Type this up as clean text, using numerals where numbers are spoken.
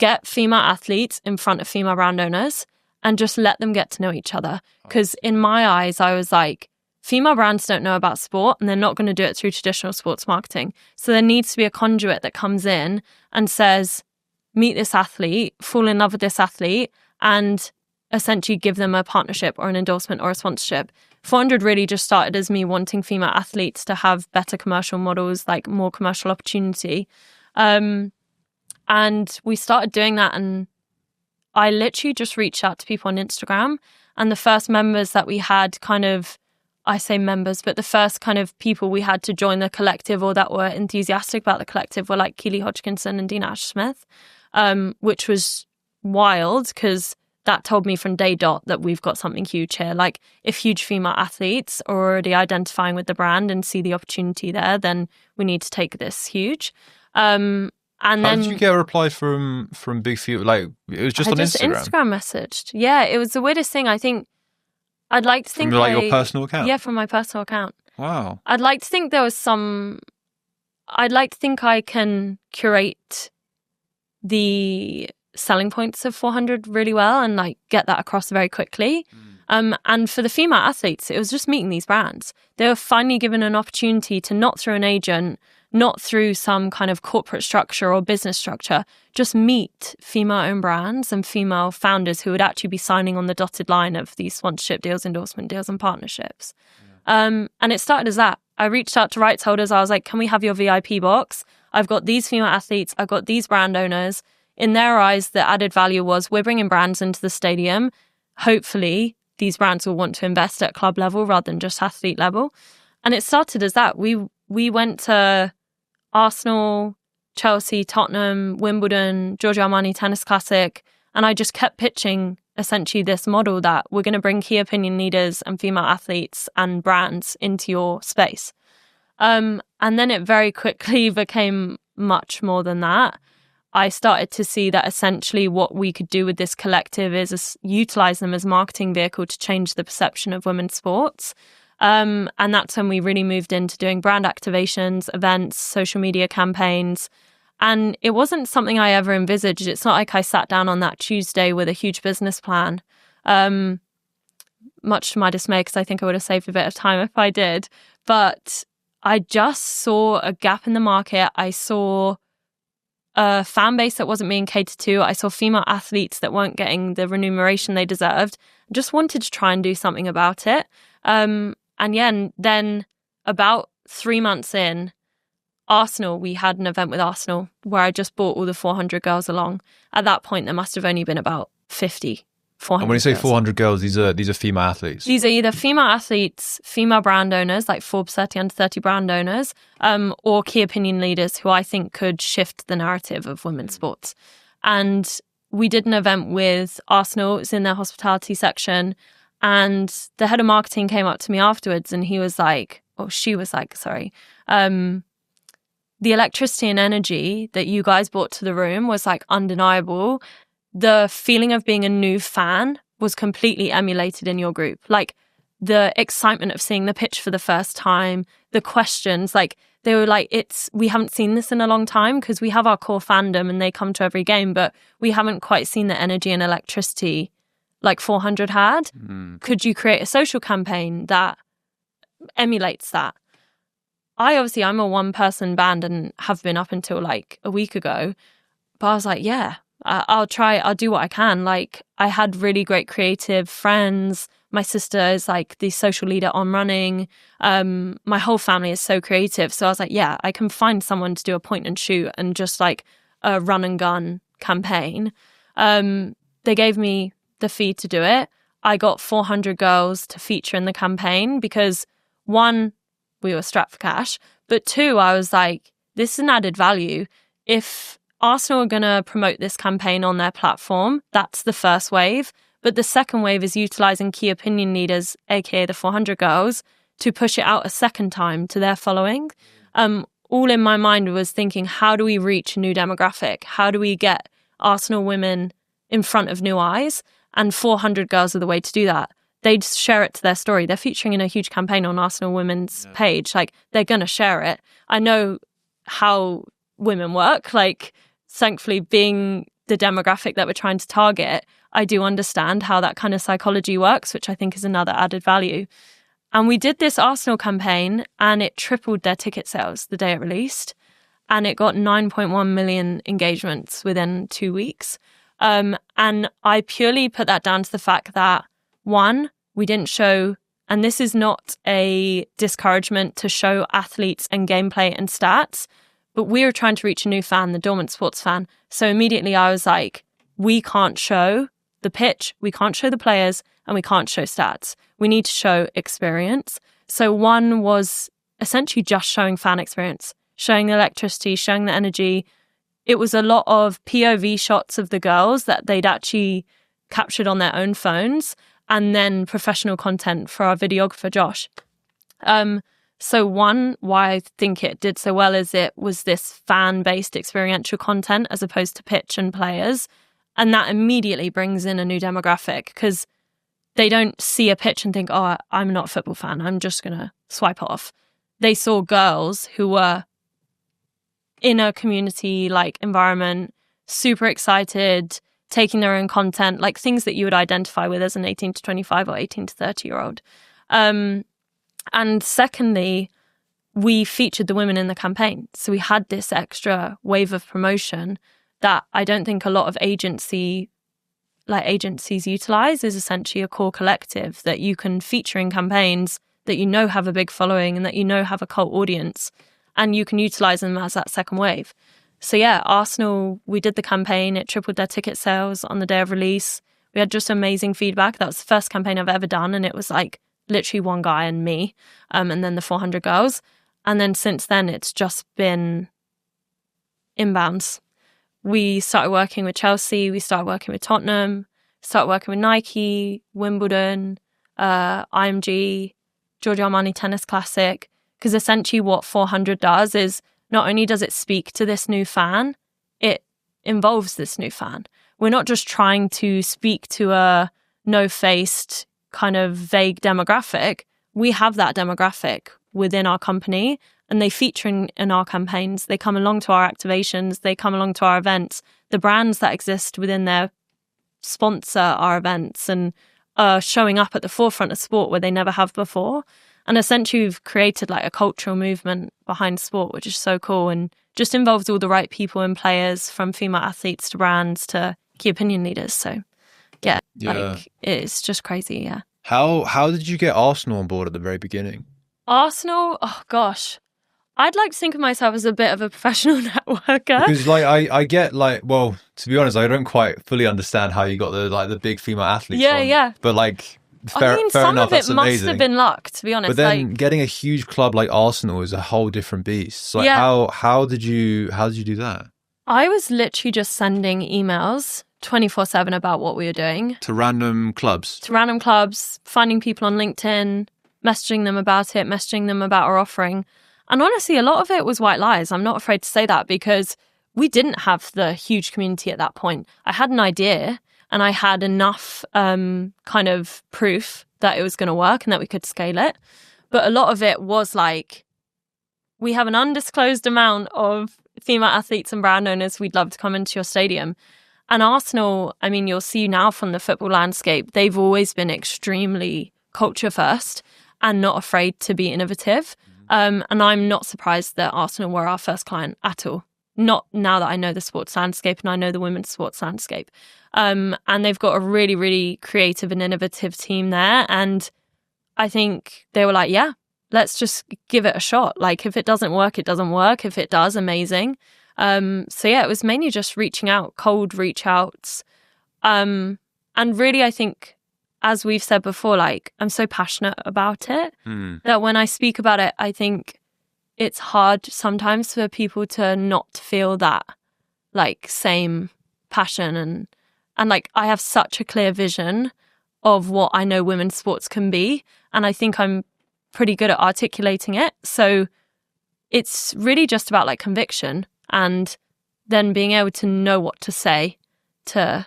get female athletes in front of female brand owners and just let them get to know each other. Because in my eyes, I was like, female brands don't know about sport and they're not going to do it through traditional sports marketing. So there needs to be a conduit that comes in and says, meet this athlete, fall in love with this athlete, and essentially give them a partnership or an endorsement or a sponsorship. 400 really just started as me wanting female athletes to have better commercial models, like more commercial opportunity. And we started doing that, and I literally just reached out to people on Instagram, and the first members that we had I say members, but the first kind of people we had to join the collective or that were enthusiastic about the collective were like Keely Hodgkinson and Dina Ash-Smith, which was wild because that told me from day dot that we've got something huge here. Like if huge female athletes are already identifying with the brand and see the opportunity there, then we need to take this huge. And How then did you get a reply from big female? Like it was just on Instagram? Instagram messaged. Yeah, it was the weirdest thing. I think I'd like to think from your personal account? Yeah, from my personal account. Wow. I'd like to think I can curate the selling points of 400 really well and like get that across very quickly. And for the female athletes, it was just meeting these brands. They were finally given an opportunity to, not through an agent, not through some kind of corporate structure or business structure, just meet female-owned brands and female founders who would actually be signing on the dotted line of these sponsorship deals, endorsement deals, and partnerships. And it started as that. I reached out to rights holders. I was like, can we have your VIP box? I've got these female athletes. I've got these brand owners. In their eyes, the added value was we're bringing brands into the stadium. Hopefully, these brands will want to invest at club level rather than just athlete level. And it started as that. We went to Arsenal, Chelsea, Tottenham, Wimbledon, Giorgio Armani Tennis Classic, and I just kept pitching essentially this model that we're going to bring key opinion leaders and female athletes and brands into your space. And then it very quickly became much more than that. I started to see that essentially what we could do with this collective is utilize them as a marketing vehicle to change the perception of women's sports. And that's when we really moved into doing brand activations, events, social media campaigns. And it wasn't something I ever envisaged. It's not like I sat down on that Tuesday with a huge business plan, much to my dismay, because I think I would have saved a bit of time if I did. But I just saw a gap in the market. I saw a fan base that wasn't being catered to. I saw female athletes that weren't getting the remuneration they deserved. Just wanted to try and do something about it. And then about 3 months in, Arsenal, we had an event with Arsenal where I just brought all the 400 girls along. At that point, there must have only been about 50, 400 And when you say girls. 400 girls, these are female athletes? These are either female athletes, female brand owners, like Forbes 30 under 30 brand owners, or key opinion leaders who I think could shift the narrative of women's sports. And we did an event with Arsenal. It was in their hospitality section. And the head of marketing came up to me afterwards and he was like, or she was like, sorry, the electricity and energy that you guys brought to the room was like undeniable. The feeling of being a new fan was completely emulated in your group. Like the excitement of seeing the pitch for the first time, the questions, like they were like, we haven't seen this in a long time because we have our core fandom and they come to every game, but we haven't quite seen the energy and electricity like 400 had. Could you create a social campaign that emulates that? I'm a one-person band and have been up until like a week ago, but I was like, yeah, I'll do what I can. Like I had really great creative friends. My sister is like the social leader on running. My whole family is so creative. So I was like, yeah, I can find someone to do a point and shoot and just like a run and gun campaign. They gave me the fee to do it. I got 400 girls to feature in the campaign because one, we were strapped for cash, but two, I was like, this is an added value. If Arsenal are going to promote this campaign on their platform, that's the first wave. But the second wave is utilizing key opinion leaders, aka the 400 girls, to push it out a second time to their following. All in my mind was thinking, how do we reach a new demographic? How do we get Arsenal women in front of new eyes? And 400 girls are the way to do that. They just share it to their story. They're featuring in a huge campaign on Arsenal Women's page. Like, they're going to share it. I know how women work. Like, thankfully, being the demographic that we're trying to target, I do understand how that kind of psychology works, which I think is another added value. And we did this Arsenal campaign and it tripled their ticket sales the day it released. And it got 9.1 million engagements within 2 weeks. And I purely put that down to the fact that, one, we didn't show, and this is not a discouragement to show athletes and gameplay and stats, but we were trying to reach a new fan, the dormant sports fan. So immediately I was like, we can't show the pitch, we can't show the players, and we can't show stats. We need to show experience. So one was essentially just showing fan experience, showing the electricity, showing the energy. It was a lot of POV shots of the girls that they'd actually captured on their own phones, and then professional content for our videographer, Josh. So one, why I think it did so well is it was this fan-based experiential content as opposed to pitch and players. And that immediately brings in a new demographic because they don't see a pitch and think, oh, I'm not a football fan, I'm just going to swipe it off. They saw girls who were in a community-like environment, super excited, taking their own content, like things that you would identify with as an 18 to 25 or 18 to 30-year-old. And secondly, we featured the women in the campaign. So we had this extra wave of promotion that I don't think a lot of agencies utilize, is essentially a core collective that you can feature in campaigns that you know have a big following and that you know have a cult audience, and you can utilize them as that second wave. So yeah, Arsenal, we did the campaign, it tripled their ticket sales on the day of release. We had just amazing feedback. That was the first campaign I've ever done, and it was like literally one guy and me, and then the 400 girls. And then since then, it's just been inbounds. We started working with Chelsea, we started working with Tottenham, started working with Nike, Wimbledon, IMG, Giorgio Armani Tennis Classic, because essentially what 400 does is not only does it speak to this new fan, it involves this new fan. We're not just trying to speak to a no-faced kind of vague demographic. We have that demographic within our company, and they feature in our campaigns. They come along to our activations. They come along to our events. The brands that exist within there sponsor our events and are showing up at the forefront of sport where they never have before. And essentially, we've created like a cultural movement behind sport, which is so cool and just involves all the right people and players, from female athletes to brands to key opinion leaders. So yeah. Like it's just crazy. Yeah. How did you get Arsenal on board at the very beginning? Arsenal, oh gosh. I'd like to think of myself as a bit of a professional networker. Because like I get like, well, to be honest, I don't quite fully understand how you got the big female athletes on. Yeah. But like fair some enough, of it that's amazing. Must have been luck, to be honest. But then getting a huge club like Arsenal is a whole different beast. So like, how did you do that? I was literally just sending emails 24/7 about what we were doing. To random clubs? To random clubs, finding people on LinkedIn, messaging them about it, messaging them about our offering. And honestly, a lot of it was white lies. I'm not afraid to say that, because we didn't have the huge community at that point. I had an idea and I had enough kind of proof that it was going to work and that we could scale it. But a lot of it was like, we have an undisclosed amount of female athletes and brand owners we'd love to come into your stadium. And Arsenal, I mean, you'll see now from the football landscape, they've always been extremely culture first and not afraid to be innovative. And I'm not surprised that Arsenal were our first client at all. Not now that I know the sports landscape and I know the women's sports landscape. And they've got a really, really creative and innovative team there. And I think they were like, yeah, let's just give it a shot. Like, if it doesn't work, it doesn't work. If it does, amazing. So yeah, it was mainly just reaching out, cold reach outs. And really, I think, as we've said before, like, I'm so passionate about it that when I speak about it, I think it's hard sometimes for people to not feel that like same passion. And like, I have such a clear vision of what I know women's sports can be. And I think I'm pretty good at articulating it. So it's really just about like conviction and then being able to know what to say to